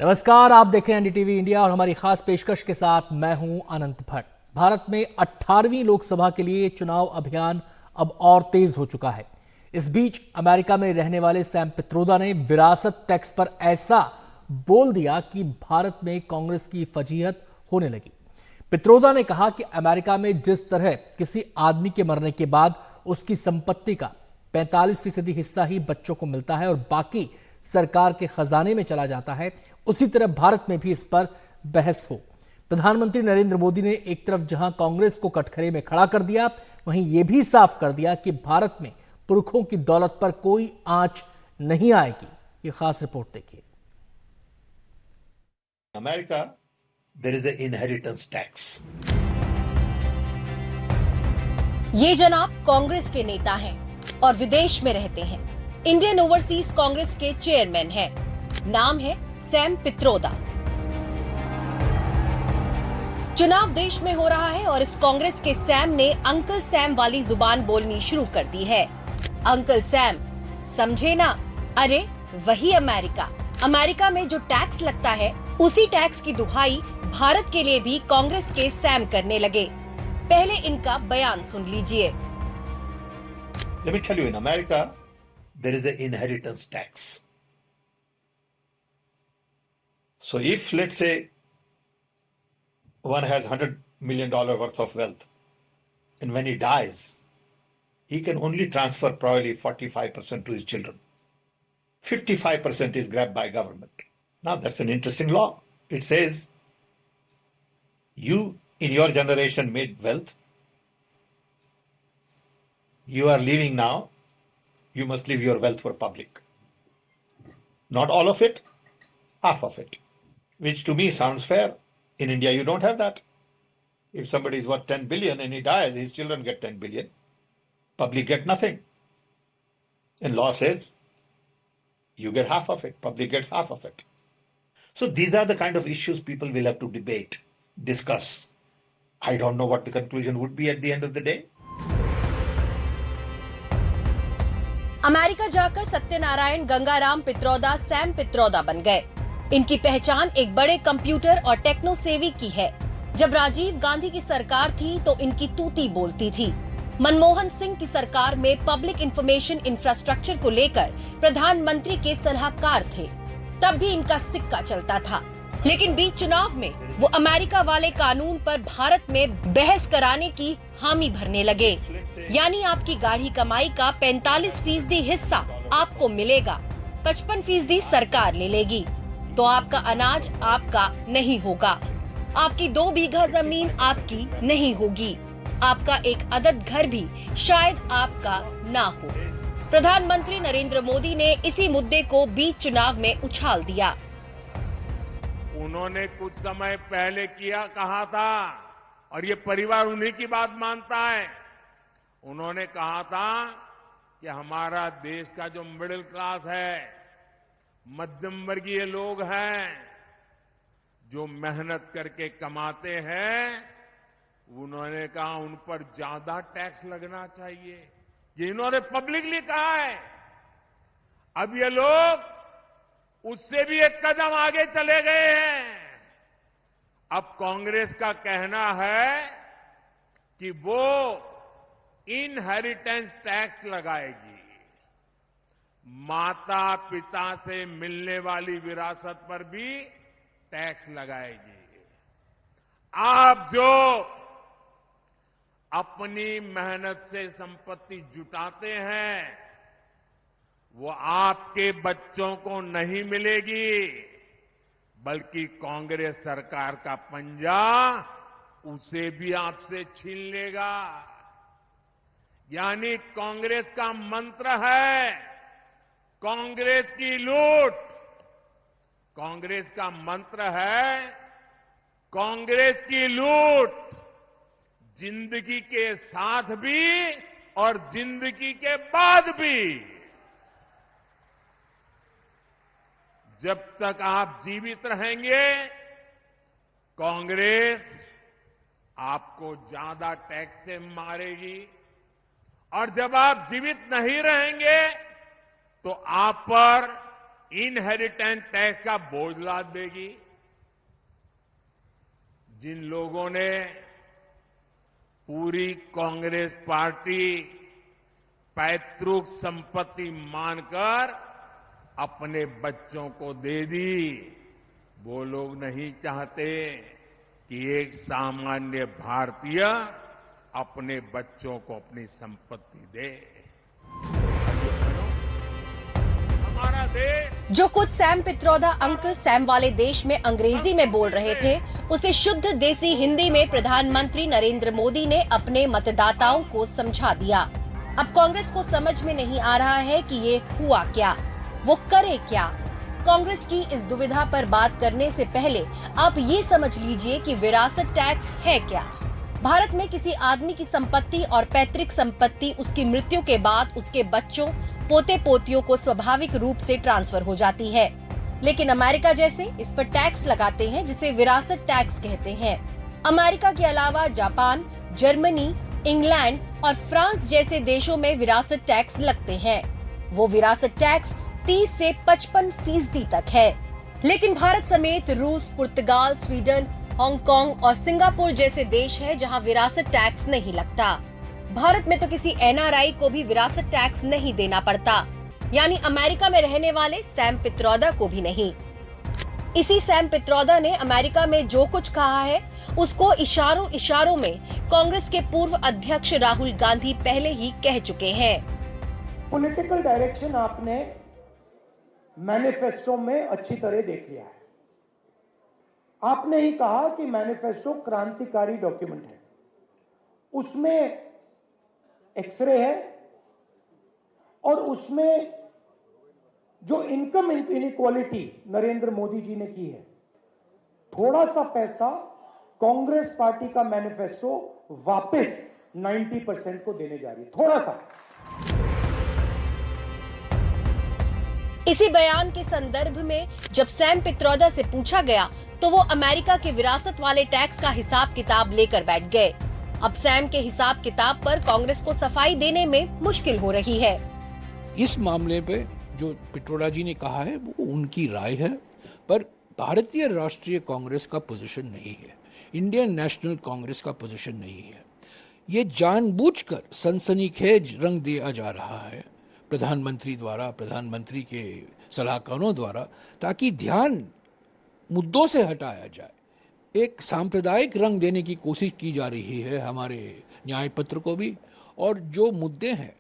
नमस्कार, आप देख रहे हैं एनडीटीवी इंडिया और हमारी खास पेशकश के साथ मैं हूं अनंत भट्ट। भारत में 18वीं लोकसभा के लिए चुनाव अभियान अब और तेज हो चुका है। इस बीच अमेरिका में रहने वाले सैम पित्रोदा ने विरासत टैक्स पर ऐसा बोल दिया कि भारत में कांग्रेस की फजीहत होने लगी। पित्रोदा ने कहा कि अमेरिका में जिस तरह किसी आदमी के मरने के बाद उसकी संपत्ति का 45% हिस्सा ही बच्चों को मिलता है और बाकी सरकार के खजाने में चला जाता है, उसी तरह भारत में भी इस पर बहस हो। प्रधानमंत्री नरेंद्र मोदी ने एक तरफ जहां कांग्रेस को कटघरे में खड़ा कर दिया, वहीं यह भी साफ कर दिया कि भारत में पुरखों की दौलत पर कोई आंच नहीं आएगी। ये खास रिपोर्ट देखिए। America there is an inheritance tax. ये जनाब कांग्रेस के नेता हैं और विदेश में रहते हैं। इंडियन ओवरसीज कांग्रेस के चेयरमैन हैं। नाम है सैम पित्रोदा। चुनाव देश में हो रहा है और इस कांग्रेस के सैम ने अंकल सैम वाली जुबान बोलनी शुरू कर दी है। अंकल सैम, समझे ना? अरे वही अमेरिका। अमेरिका में जो टैक्स लगता है उसी टैक्स की दुहाई भारत के लिए भी कांग्रेस के सैम करने लगे। पहले इनका बयान सुन लीजिए। Let me tell you, in America, there is an inheritance tax. So if, let's say, one has $100 million worth of wealth, and when he dies, he can only transfer probably 45% to his children. 55% is grabbed by government. Now, that's an interesting law. It says, you in your generation made wealth. You are leaving now. You must leave your wealth for public. Not all of it, half of it. Which to me sounds fair. In India, you don't have that. If somebody is worth 10 billion and he dies, his children get 10 billion. Public get nothing. And law says, you get half of it. Public gets half of it. So these are the kind of issues people will have to debate, discuss. I don't know what the conclusion would be at the end of the day. America जाकर Satyanarayan Gangaram Pitroda Sam Pitroda बन गए। इनकी पहचान एक बड़े computer और techno सेवी की है। जब राजीव गांधी की सरकार थी तो इनकी तूती बोलती थी। मनमोहन सिंह की सरकार में पब्लिक इंफॉर्मेशन इंफ्रास्ट्रक्चर को लेकर प्रधानमंत्री के सलाहकार थे। तब भी इनका सिक्का चलता था, लेकिन बीच चुनाव में वो अमेरिका वाले कानून पर भारत में बहस कराने की हामी भरने लगे। यानी आपकी गाढ़ी कमाई का 45% हिस्सा आपको मिलेगा, 55% सरकार ले लेगी, तो आपका अनाज आपका नहीं होगा, आपकी 2 बीघा जमीन आपकी नहीं होगी, आपका एक अदद घर भी शायद आपका ना हो। प्रधानमंत्री नरेंद्र मोदी ने इसी मुद्दे को बीच चुनाव में उछाल दिया। उन्होंने कुछ समय पहले कहा था, और ये परिवार उन्हीं की बात मानता है। उन्होंने कहा था कि हमारा देश का जो मिडिल क्लास है, मध्यम वर्गीय लोग हैं, जो मेहनत करके कमाते हैं, उन्होंने कहा उन पर ज्यादा टैक्स लगना चाहिए। ये इन्होंने पब्लिकली कहा है। अब ये लोग उससे भी एक कदम आगे चले गए हैं। अब कांग्रेस का कहना है कि वो इनहेरिटेंस टैक्स लगाएगी, माता पिता से मिलने वाली विरासत पर भी टैक्स लगाएगी। आप जो अपनी मेहनत से संपत्ति जुटाते हैं, वो आपके बच्चों को नहीं मिलेगी, बल्कि कांग्रेस सरकार का पंजा उसे भी आपसे छीन लेगा। यानी कांग्रेस का मंत्र है कांग्रेस की लूट। कांग्रेस का मंत्र है कांग्रेस की लूट, जिंदगी के साथ भी और जिंदगी के बाद भी। जब तक आप जीवित रहेंगे, कांग्रेस आपको ज्यादा टैक्स से मारेगी, और जब आप जीवित नहीं रहेंगे तो आप पर इनहेरिटेंस टैक्स का बोझ लाद देगी। जिन लोगों ने पूरी कांग्रेस पार्टी पैतृक संपत्ति मानकर अपने बच्चों को दे दी, वो लोग नहीं चाहते कि एक सामान्य भारतीय अपने बच्चों को अपनी संपत्ति दे। हमारा देश जो कुछ सैम पित्रोदा अंकल सैम वाले देश में अंग्रेजी में बोल रहे थे, उसे शुद्ध देसी हिंदी में प्रधानमंत्री नरेंद्र मोदी ने अपने मतदाताओं को समझा दिया। अब कांग्रेस को समझ में नहीं आ रहा है कि ये हुआ क्या, वो करे क्या। कांग्रेस की इस दुविधा पर बात करने से पहले आप ये समझ लीजिए कि विरासत टैक्स है क्या। भारत में किसी आदमी की संपत्ति और पैतृक संपत्ति उसकी मृत्यु के बाद उसके बच्चों पोते पोतियों को स्वाभाविक रूप से ट्रांसफर हो जाती है, लेकिन अमेरिका जैसे इस पर टैक्स लगाते हैं जिसे विरासत टैक्स कहते हैं। अमेरिका के अलावा जापान, जर्मनी, इंग्लैंड और फ्रांस जैसे देशों में विरासत टैक्स लगते हैं। वो विरासत टैक्स 30 से 55% तक है, लेकिन भारत समेत रूस, पुर्तगाल, स्वीडन, हांगकांग और सिंगापुर जैसे देश हैं जहां विरासत टैक्स नहीं लगता। भारत में तो किसी एनआरआई को भी विरासत टैक्स नहीं देना पड़ता, यानी अमेरिका में रहने वाले सैम पित्रोदा को भी नहीं। इसी सैम पित्रोदा ने अमेरिका में जो कुछ कहा है उसको इशारों इशारों में कांग्रेस के पूर्व अध्यक्ष राहुल गांधी पहले ही कह चुके हैं। पॉलिटिकल डायरेक्शन आपने मैनिफेस्टो में अच्छी तरह देख लिया है। आपने ही कहा कि मैनिफेस्टो क्रांतिकारी डॉक्यूमेंट है, उसमें एक्सरे है और उसमें जो इनकम इनइक्वालिटी नरेंद्र मोदी जी ने की है, थोड़ा सा पैसा कांग्रेस पार्टी का मैनिफेस्टो वापस 90% को देने जा रही है, थोड़ा सा। इसी बयान के संदर्भ में जब सैम पित्रोदा से पूछा गया तो वो अमेरिका के विरासत वाले टैक्स का हिसाब किताब लेकर बैठ गए। अब सैम के हिसाब किताब पर कांग्रेस को सफाई देने में मुश्किल हो रही है। इस मामले पे जो पित्रोदा जी ने कहा है वो उनकी राय है, पर भारतीय राष्ट्रीय कांग्रेस का पोजीशन नहीं है, इंडियन नेशनल कांग्रेस का पोजीशन नहीं है। ये जानबूझकर सनसनीखेज रंग दिया जा रहा है प्रधानमंत्री द्वारा, प्रधानमंत्री के सलाहकारों द्वारा, ताकि ध्यान मुद्दों से हटाया जाए। एक सांप्रदायिक रंग देने की कोशिश की जा रही है हमारे न्याय पत्र को भी, और जो मुद्दे हैं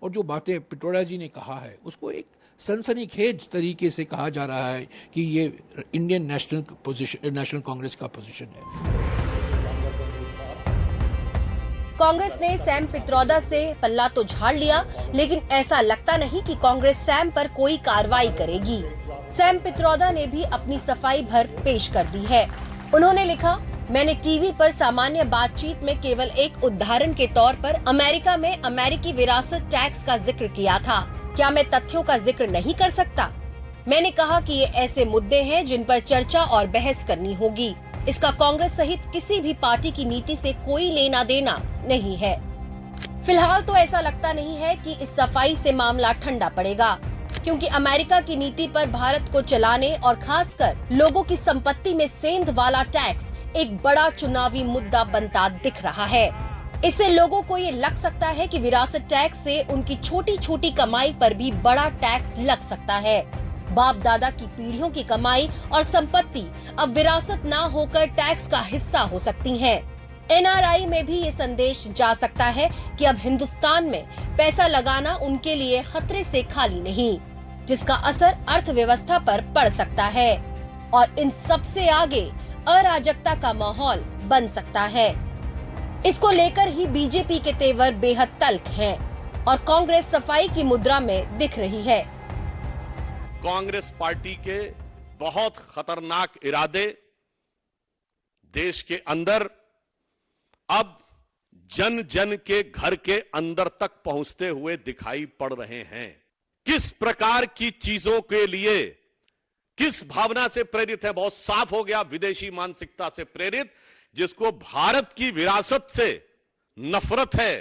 और जो बातें पित्रोदा जी ने कहा है उसको एक सनसनीखेज तरीके से कहा जा रहा है कि ये इंडियन नेशनल कांग्रेस का पोजीशन है। कांग्रेस ने सैम पित्रोदा से पल्ला तो झाड़ लिया, लेकिन ऐसा लगता नहीं कि कांग्रेस सैम पर कोई कार्रवाई करेगी। सैम पित्रोदा ने भी अपनी सफाई भर पेश कर दी है। उन्होंने लिखा, मैंने टीवी पर सामान्य बातचीत में केवल एक उदाहरण के तौर पर अमेरिका में अमेरिकी विरासत टैक्स का जिक्र किया था। क्या मैं तथ्यों का जिक्र नहीं कर सकता? मैंने कहा कि ये ऐसे मुद्दे हैं जिन पर चर्चा और बहस करनी होगी। इसका कांग्रेस सहित किसी भी पार्टी की नीति से कोई लेना देना नहीं है। फिलहाल तो ऐसा लगता नहीं है कि इस सफाई से मामला ठंडा पड़ेगा, क्योंकि अमेरिका की नीति पर भारत को चलाने और खासकर लोगों की संपत्ति में सेंध वाला टैक्स एक बड़ा चुनावी मुद्दा बनता दिख रहा है। इससे लोगों को ये लग सकता है कि विरासत टैक्स से उनकी छोटी छोटी कमाई पर भी बड़ा टैक्स लग सकता है। बाप दादा की पीढ़ियों की कमाई और संपत्ति अब विरासत ना होकर टैक्स का हिस्सा हो सकती है। एनआरआई में भी ये संदेश जा सकता है कि अब हिंदुस्तान में पैसा लगाना उनके लिए खतरे से खाली नहीं, जिसका असर अर्थव्यवस्था पर पड़ सकता है और इन सबसे आगे अराजकता का माहौल बन सकता है। इसको लेकर ही बीजेपी के तेवर बेहद तल्ख हैं और कांग्रेस सफाई की मुद्रा में दिख रही है। कांग्रेस पार्टी के बहुत खतरनाक इरादे देश के अंदर अब जन जन के घर के अंदर तक पहुंचते हुए दिखाई पड़ रहे हैं। किस प्रकार की चीजों के लिए, किस भावना से प्रेरित है, बहुत साफ हो गया। विदेशी मानसिकता से प्रेरित, जिसको भारत की विरासत से नफरत है,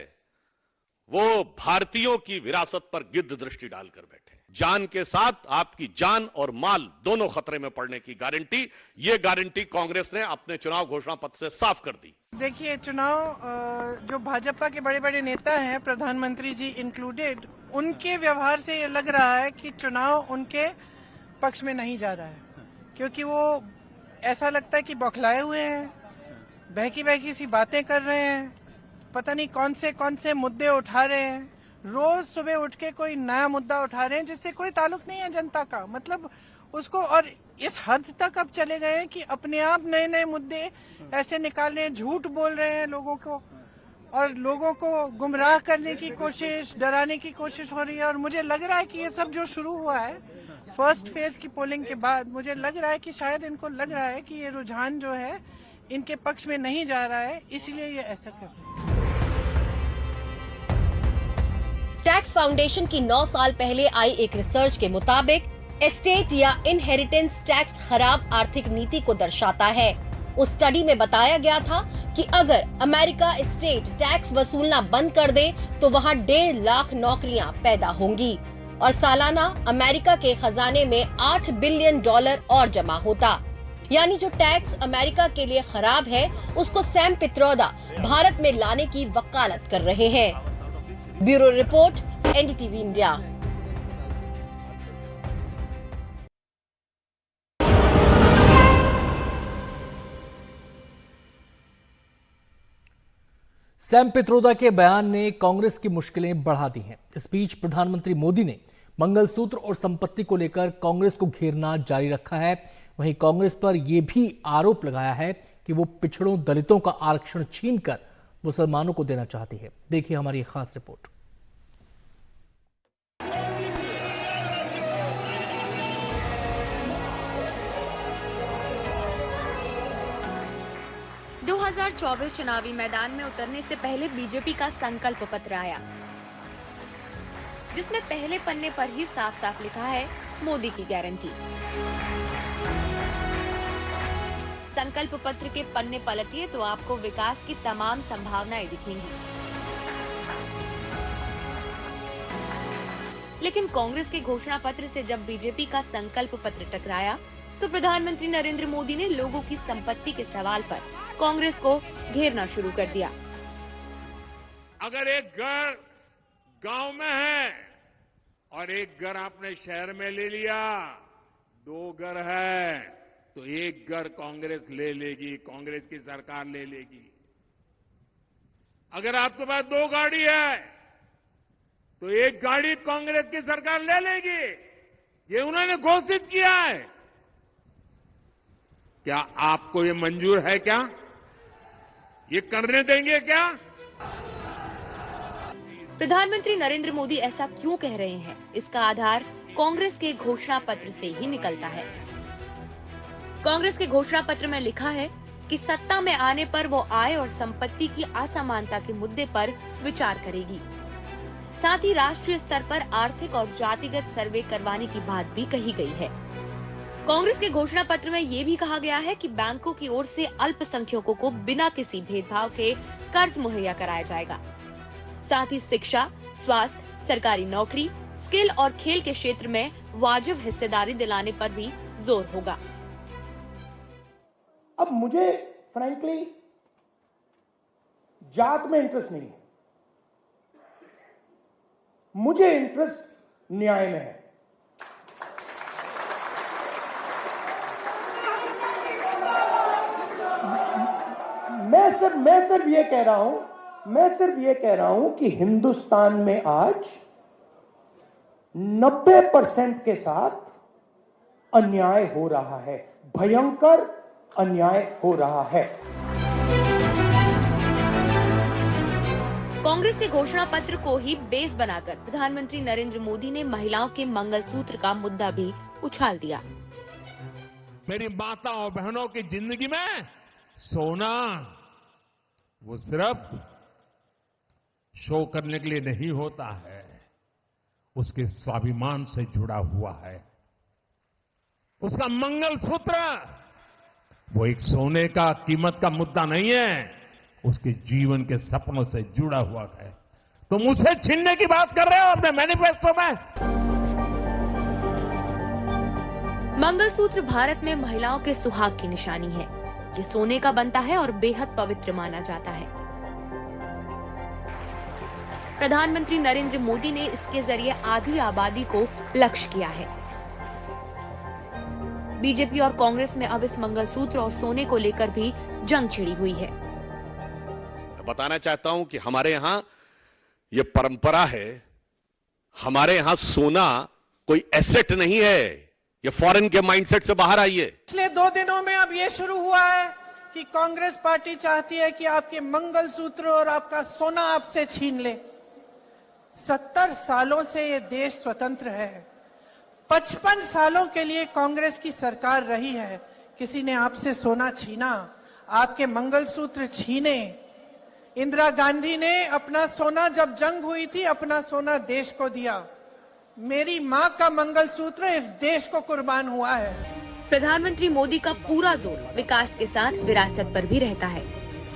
वो भारतीयों की विरासत पर गिद्ध दृष्टि डालकर बैठे। जान के साथ आपकी जान और माल दोनों खतरे में पड़ने की गारंटी, ये गारंटी कांग्रेस ने अपने चुनाव घोषणा पत्र से साफ कर दी। देखिए, चुनाव जो भाजपा के बड़े बड़े नेता हैं, प्रधानमंत्री जी इंक्लूडेड, उनके व्यवहार से ये लग रहा है कि चुनाव उनके पक्ष में नहीं जा रहा है, क्योंकि वो ऐसा लगता है कि बौखलाए हुए हैं, बहकी बहकी सी बातें कर रहे हैं, पता नहीं कौन से मुद्दे उठा रहे हैं। रोज सुबह उठ के कोई नया मुद्दा उठा रहे हैं जिससे कोई ताल्लुक नहीं है जनता का, मतलब उसको, और इस हद तक अब चले गए हैं कि अपने आप नए नए मुद्दे ऐसे निकाल रहे हैं, झूठ बोल रहे हैं लोगों को, और लोगों को गुमराह करने की कोशिश, डराने की कोशिश हो रही है। और मुझे लग रहा है कि ये सब जो शुरू हुआ है फर्स्ट फेज की पोलिंग के बाद, मुझे लग रहा है कि शायद इनको लग रहा है कि ये रुझान जो है इनके पक्ष में नहीं जा रहा है, इसलिए ये ऐसा कर रहे हैं। टैक्स फाउंडेशन की 9 साल पहले आई एक रिसर्च के मुताबिक एस्टेट या इनहेरिटेंस टैक्स खराब आर्थिक नीति को दर्शाता है। उस स्टडी में बताया गया था कि अगर अमेरिका एस्टेट टैक्स वसूलना बंद कर दे तो वहां 1.5 लाख नौकरियां पैदा होंगी और सालाना अमेरिका के खजाने में $8 बिलियन और जमा होता। यानी जो टैक्स अमेरिका के लिए खराब है, उसको सैम पित्रोदा भारत में लाने की वकालत कर रहे हैं। Bureau report, NDTV India. Sam Pitroda के बयान ने कांग्रेस की मुश्किलें बढ़ा दी हैं। इस बीच प्रधानमंत्री मोदी ने मंगलसूत्र और संपत्ति को लेकर कांग्रेस को घेरना जारी रखा है। वहीं कांग्रेस पर यह भी आरोप लगाया है कि वो पिछड़ों दलितों का आरक्षण छीनकर मुसलमानों को देना चाहती है। देखिए हमारी खास रिपोर्ट। – 2024 चुनावी मैदान में उतरने से पहले बीजेपी का संकल्प पत्र आया, जिसमें पहले पन्ने पर ही साफ साफ लिखा है मोदी की गारंटी। संकल्प पत्र के पन्ने पलटिए तो आपको विकास की तमाम संभावनाएं दिखेंगी। लेकिन कांग्रेस के घोषणा पत्र से जब बीजेपी का संकल्प पत्र टकराया तो प्रधानमंत्री नरेंद्र मोदी ने लोगों की संपत्ति के सवाल पर कांग्रेस को घेरना शुरू कर दिया। अगर एक घर गांव में है और एक घर आपने शहर में ले लिया, 2 घर है तो एक घर कांग्रेस ले लेगी, कांग्रेस की सरकार ले लेगी। अगर आपके पास 2 गाड़ी है तो एक गाड़ी कांग्रेस की सरकार ले लेगी। ये उन्होंने घोषित किया है। क्या आपको ये मंजूर है? क्या ये करने देंगे? क्या प्रधानमंत्री नरेंद्र मोदी ऐसा क्यों कह रहे हैं, इसका आधार कांग्रेस के घोषणा पत्र से ही निकलता है। कांग्रेस के घोषणा पत्र में लिखा है कि सत्ता में आने पर वो आय और संपत्ति की असमानता के मुद्दे पर विचार करेगी। साथ ही राष्ट्रीय स्तर पर आर्थिक और जातिगत सर्वे करवाने की बात भी कही गई है। कांग्रेस के घोषणा पत्र में ये भी कहा गया है कि बैंकों की ओर से अल्पसंख्यकों को बिना किसी भेदभाव के कर्ज मुहैया कराया जाएगा। साथ ही शिक्षा, स्वास्थ्य, सरकारी नौकरी, स्किल और खेल के क्षेत्र में वाजिब हिस्सेदारी दिलाने पर भी जोर होगा। अब मुझे फ्रैंकली जात में इंटरेस्ट नहीं है, मुझे इंटरेस्ट न्याय में है। मैं सिर्फ ये कह रहा हूं कि हिंदुस्तान में आज 90% के साथ अन्याय हो रहा है, भयंकर अन्याय हो रहा है। कांग्रेस के घोषणा पत्र को ही बेस बनाकर प्रधानमंत्री नरेंद्र मोदी ने महिलाओं के मंगलसूत्र का मुद्दा भी उछाल दिया। मेरी माताओं बहनों की जिंदगी में सोना वो सिर्फ शो करने के लिए नहीं होता है, उसके स्वाभिमान से जुड़ा हुआ है। उसका मंगलसूत्र वो एक सोने का कीमत का मुद्दा नहीं है, उसके जीवन के सपनों से जुड़ा हुआ है। तुम उसे छीनने की बात कर रहे हो अपने मैनिफेस्टो में। मंगलसूत्र भारत में महिलाओं के सुहाग की निशानी है। ये सोने का बनता है और बेहद पवित्र माना जाता है। प्रधानमंत्री नरेंद्र मोदी ने इसके जरिए आधी आबादी को लक्ष्य किया है। बीजेपी और कांग्रेस में अब इस मंगलसूत्र और सोने को लेकर भी जंग छिड़ी हुई है। बताना चाहता हूं कि हमारे यहां ये परंपरा है, हमारे यहां सोना कोई एसेट नहीं है। ये फॉरेन के माइंडसेट से बाहर आइए। पिछले 2 दिनों में अब ये शुरू हुआ है कि कांग्रेस पार्टी चाहती है कि आपके मंगलसूत्र और आपका सोना आपसे छीन ले। 70 सालों से ये देश स्वतंत्र है। 55 सालों के लिए कांग्रेस की सरकार रही है। किसी ने आपसे सोना छीना, आपके मंगलसूत्र छीने। इंदिरा गांधी ने अपना सोना, जब जंग हुई थी, अपना सोना देश को दिया। मेरी मां का मंगलसूत्र इस देश को कुर्बान हुआ है। प्रधानमंत्री मोदी का पूरा जोर विकास के साथ विरासत पर भी रहता है।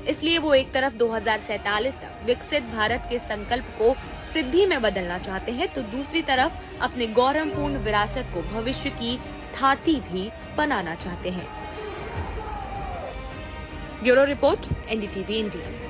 इसलिए वो एक तरफ 2047 तक विकसित भारत के संकल्प को सिद्धि में बदलना चाहते हैं, तो दूसरी तरफ अपने गौरवपूर्ण विरासत को भविष्य की थाती भी बनाना चाहते हैं। Bureau report, NDTV India.